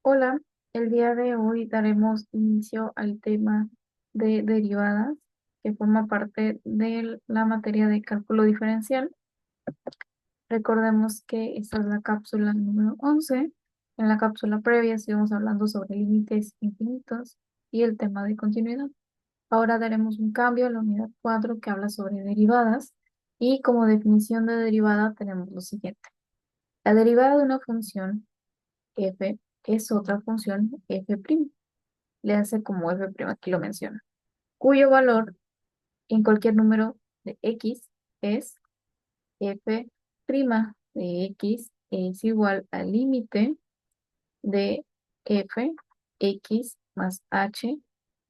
Hola, el día de hoy daremos inicio al tema de derivadas, que forma parte de la materia de cálculo diferencial. Recordemos que esta es la cápsula número 11. En la cápsula previa estuvimos hablando sobre límites infinitos y el tema de continuidad. Ahora daremos un cambio a la unidad 4 que habla sobre derivadas y como definición de derivada tenemos lo siguiente. La derivada de una función f es otra función f'. Le hace como f', aquí lo menciona, cuyo valor en cualquier número de x es f' de x es igual al límite de f x más h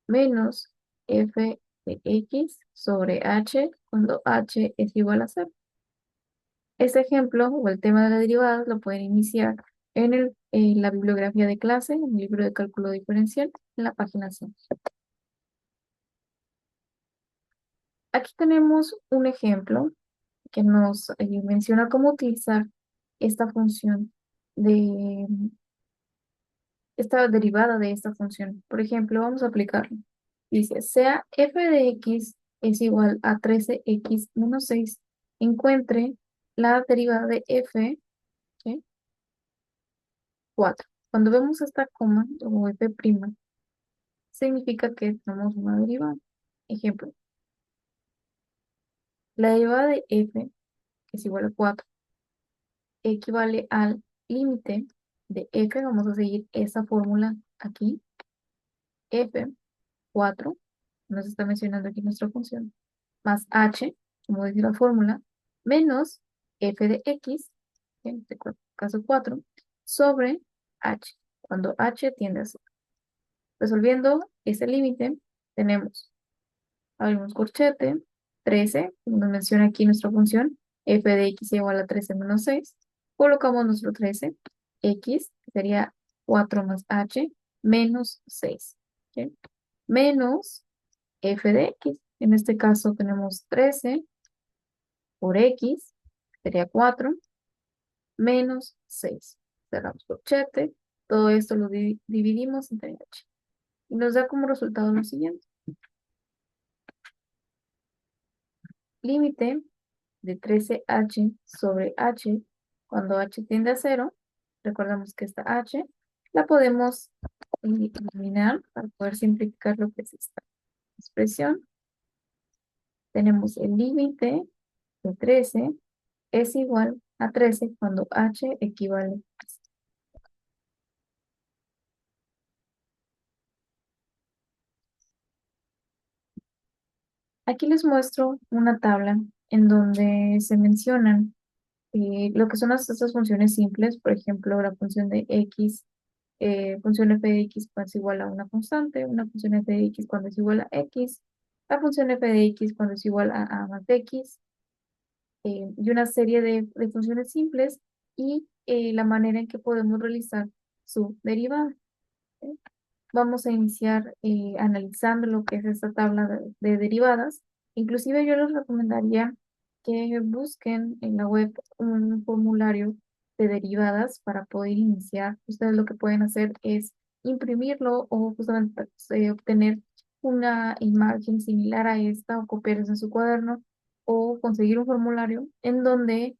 menos f de x sobre h cuando h es igual a cero. Este ejemplo o el tema de la derivada lo pueden iniciar en la bibliografía de clase, en el libro de cálculo diferencial, en la página 100. Aquí tenemos un ejemplo que nos menciona cómo utilizar esta función de esta derivada de esta función. Por ejemplo, vamos a aplicarlo. Dice, sea f de x es igual a 13x menos 6, encuentre la derivada de f, ¿sí? 4. Cuando vemos esta coma o f', significa que tenemos una derivada. Ejemplo, la derivada de f, que es igual a 4, equivale al límite de f, vamos a seguir esa fórmula aquí, f, 4, nos está mencionando aquí nuestra función, más h, como dice la fórmula, menos f de x, en este caso 4, sobre h, cuando h tiende a 0. Resolviendo ese límite, tenemos, abrimos corchete, 13, como nos menciona aquí nuestra función, f de x igual a 13 menos 6, colocamos nuestro 13, x, que sería 4 más h, menos 6, ¿ok? Menos f de x. En este caso tenemos 13 por x, sería 4, menos 6. Cerramos corchete, todo esto lo dividimos entre h. Y nos da como resultado lo siguiente. Límite de 13h sobre h cuando h tiende a 0. Recordamos que esta h la podemos eliminar para poder simplificar lo que es esta expresión. Tenemos el límite de 13 es igual a 13 cuando h equivale a 0. Aquí les muestro una tabla en donde se mencionan lo que son estas funciones simples, por ejemplo, la función de x, función f de x cuando es igual a una constante, una función f de x cuando es igual a x, la función f de x cuando es igual a más x, y una serie de funciones simples y la manera en que podemos realizar su derivada. ¿Ok? Vamos a iniciar analizando lo que es esta tabla de derivadas. Inclusive yo les recomendaría que busquen en la web un formulario de derivadas para poder iniciar. Ustedes lo que pueden hacer es imprimirlo o justamente obtener una imagen similar a esta o copiarla en su cuaderno o conseguir un formulario en donde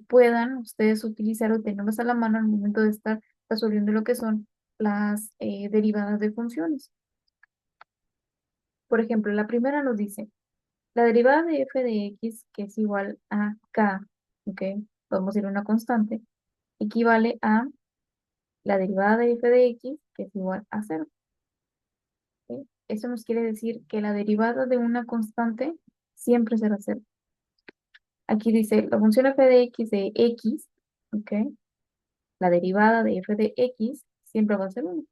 puedan ustedes utilizar o tenerlos a la mano al momento de estar resolviendo lo que son las derivadas de funciones. Por ejemplo, la primera nos dice, la derivada de f de x, que es igual a k, ¿ok? Podemos ir a una constante, equivale a la derivada de f de x, que es igual a 0. ¿Ok? Eso nos quiere decir que la derivada de una constante siempre será 0. Aquí dice, la función f de x, ¿ok? La derivada de f de x siempre va a ser 1.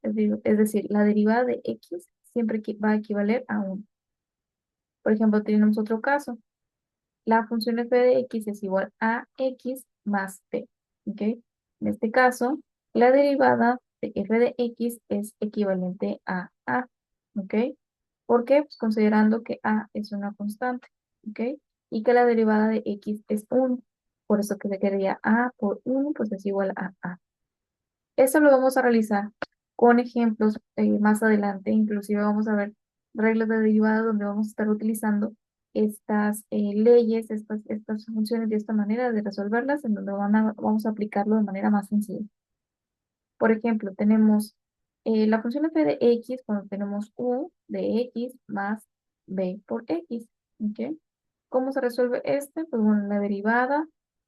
Es decir, la derivada de x siempre va a equivaler a 1. Por ejemplo, tenemos otro caso. La función f de x es igual a x más p. ¿Ok? En este caso, la derivada de f de x es equivalente a. ¿Ok? ¿Por qué? Pues considerando que a es una constante. ¿Ok? Y que la derivada de x es 1. Por eso que se quedaría a por 1, pues es igual a a. Eso lo vamos a realizar con ejemplos más adelante. Inclusive vamos a ver reglas de derivada donde vamos a estar utilizando estas leyes, estas funciones y esta manera de resolverlas, en donde vamos a aplicarlo de manera más sencilla. Por ejemplo, tenemos la función f de x cuando tenemos u de x más b por x. ¿Ok? ¿Cómo se resuelve este? Pues bueno, la derivada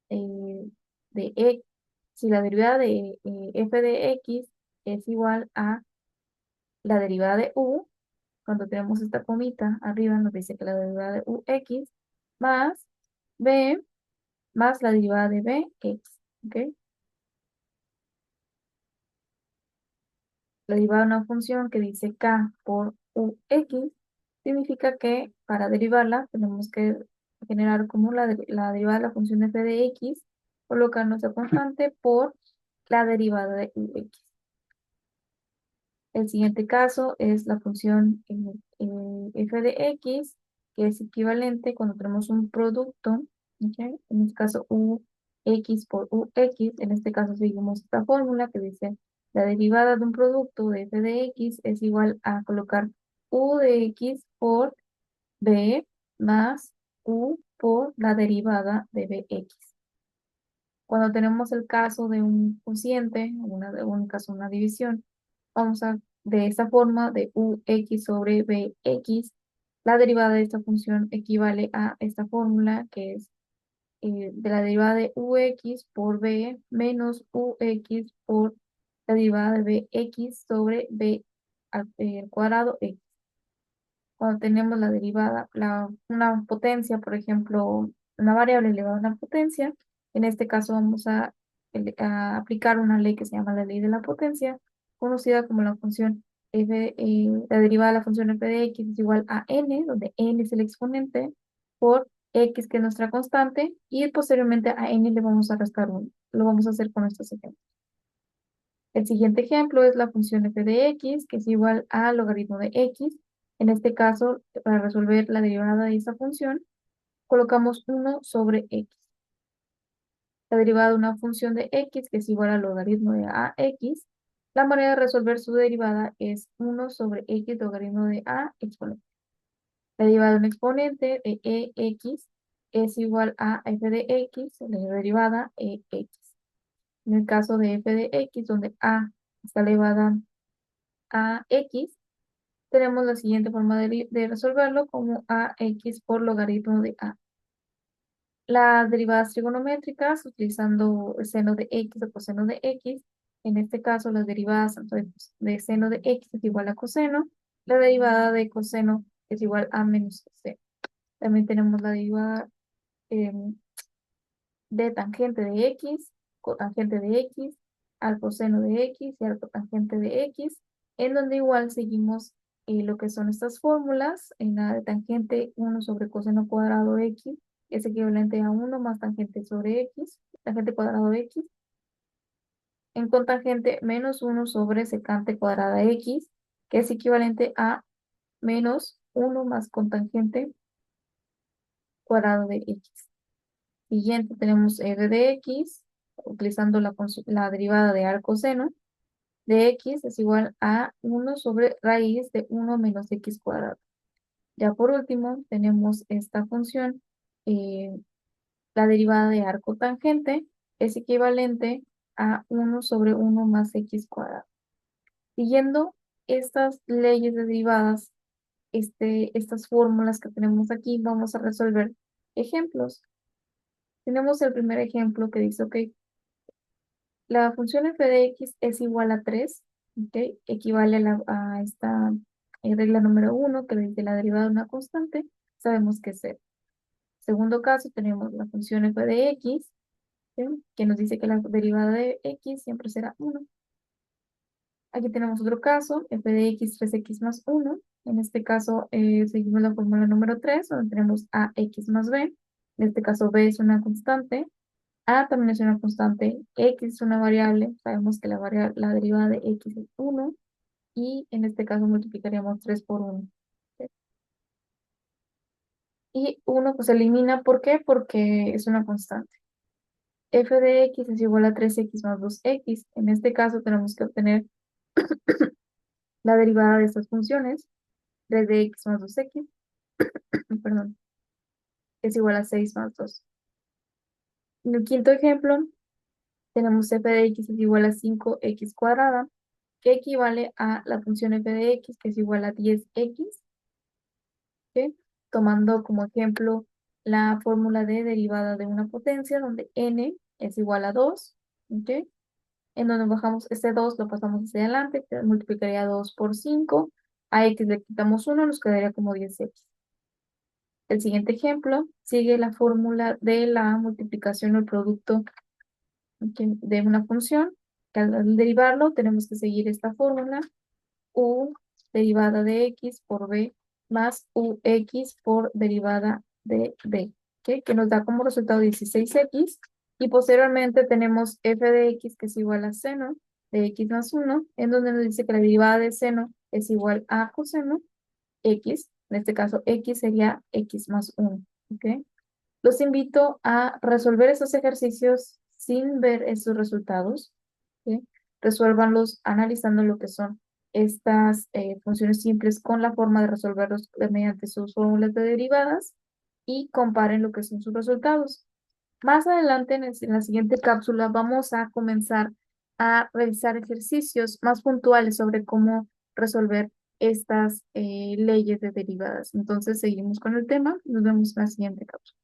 de x, si la derivada de f de x es igual a la derivada de u, cuando tenemos esta comita arriba nos dice que la derivada de ux más b más la derivada de bx. ¿Ok? La derivada de una función que dice k por ux significa que para derivarla tenemos que generar como la derivada de la función f de x, colocar nuestra constante por la derivada de ux. El siguiente caso es la función f de x, que es equivalente cuando tenemos un producto, ¿ok? En este caso ux por ux, en este caso seguimos esta fórmula que dice la derivada de un producto de f de x es igual a colocar u de x por b más u por la derivada de bx. Cuando tenemos el caso de un cociente, de un caso de una división, vamos a, de esta forma, de ux sobre bx, la derivada de esta función equivale a esta fórmula que es de la derivada de ux por b menos ux por la derivada de bx sobre b al cuadrado x. Cuando tenemos la derivada, una potencia, por ejemplo, una variable elevada a una potencia, en este caso vamos a aplicar una ley que se llama la ley de la potencia, conocida como la función la derivada de la función f de x es igual a n, donde n es el exponente, por x, que es nuestra constante, y posteriormente a n le vamos a restar 1. Lo vamos a hacer con estos ejemplos. El siguiente ejemplo es la función f de x, que es igual al logaritmo de x. En este caso, para resolver la derivada de esta función, colocamos 1 sobre x. La derivada de una función de x, que es igual al logaritmo de ax, la manera de resolver su derivada es 1 sobre x logaritmo de a exponente. La derivada de un exponente de ex es igual a f de x, la derivada ex. En el caso de f de x, donde a está elevada a x, tenemos la siguiente forma de resolverlo como ax por logaritmo de a. Las derivadas trigonométricas, utilizando el seno de x o coseno de x, en este caso las derivadas tanto de seno de x es igual a coseno, la derivada de coseno es igual a menos coseno. También tenemos la derivada em, de tangente de x, cotangente de x, al coseno de x y al cotangente de x, en donde igual seguimos lo que son estas fórmulas. En la de tangente, 1 sobre coseno cuadrado de x es equivalente a 1 más tangente sobre x, tangente cuadrado de x. En cotangente, menos 1 sobre secante cuadrada de x, que es equivalente a menos 1 más cotangente cuadrado de x. Siguiente tenemos r de x, utilizando la derivada de arcoseno de x es igual a 1 sobre raíz de 1 menos x cuadrado. Ya por último tenemos esta función, eh, la derivada de arco tangente es equivalente a 1 sobre 1 más x cuadrado. Siguiendo estas leyes de derivadas, estas fórmulas que tenemos aquí, vamos a resolver ejemplos. Tenemos el primer ejemplo que dice, ok, la función f de x es igual a 3, ¿ok? Equivale a esta regla número 1 que dice la derivada de una constante, sabemos que es 0. Segundo caso, tenemos la función f de x, ¿sí? Que nos dice que la derivada de x siempre será 1. Aquí tenemos otro caso, f de x 3x más 1. En este caso, seguimos la fórmula número 3, donde tenemos ax más b. En este caso, b es una constante. A también es una constante, x es una variable, sabemos que la derivada de x es 1 y en este caso multiplicaríamos 3 por 1. Y 1 pues se elimina, ¿por qué? Porque es una constante. f de x es igual a 3x más 2x. En este caso tenemos que obtener la derivada de estas funciones, 3 de x más 2x, perdón, es igual a 6 más 2. En el quinto ejemplo, tenemos f de x es igual a 5x cuadrada, que equivale a la función f de x, que es igual a 10x, ¿ok? Tomando como ejemplo la fórmula de derivada de una potencia, donde n es igual a 2, ¿ok? En donde bajamos este 2, lo pasamos hacia adelante, que multiplicaría 2 por 5, a x le quitamos 1, nos quedaría como 10x. El siguiente ejemplo sigue la fórmula de la multiplicación o el producto, ¿ok?, de una función, que al derivarlo tenemos que seguir esta fórmula, u derivada de x por b más ux por derivada de b, ¿ok?, que nos da como resultado 16x, y posteriormente tenemos f de x, que es igual a seno de x más 1, en donde nos dice que la derivada de seno es igual a coseno x, en este caso x sería x más 1, ¿ok? Los invito a resolver esos ejercicios sin ver esos resultados, ¿sí? Resuélvanlos analizando lo que son estas funciones simples con la forma de resolverlos mediante sus fórmulas de derivadas, y comparen lo que son sus resultados. Más adelante, en la siguiente cápsula, vamos a comenzar a realizar ejercicios más puntuales sobre cómo resolver estas leyes de derivadas. Entonces, seguimos con el tema. Nos vemos en la siguiente cápsula.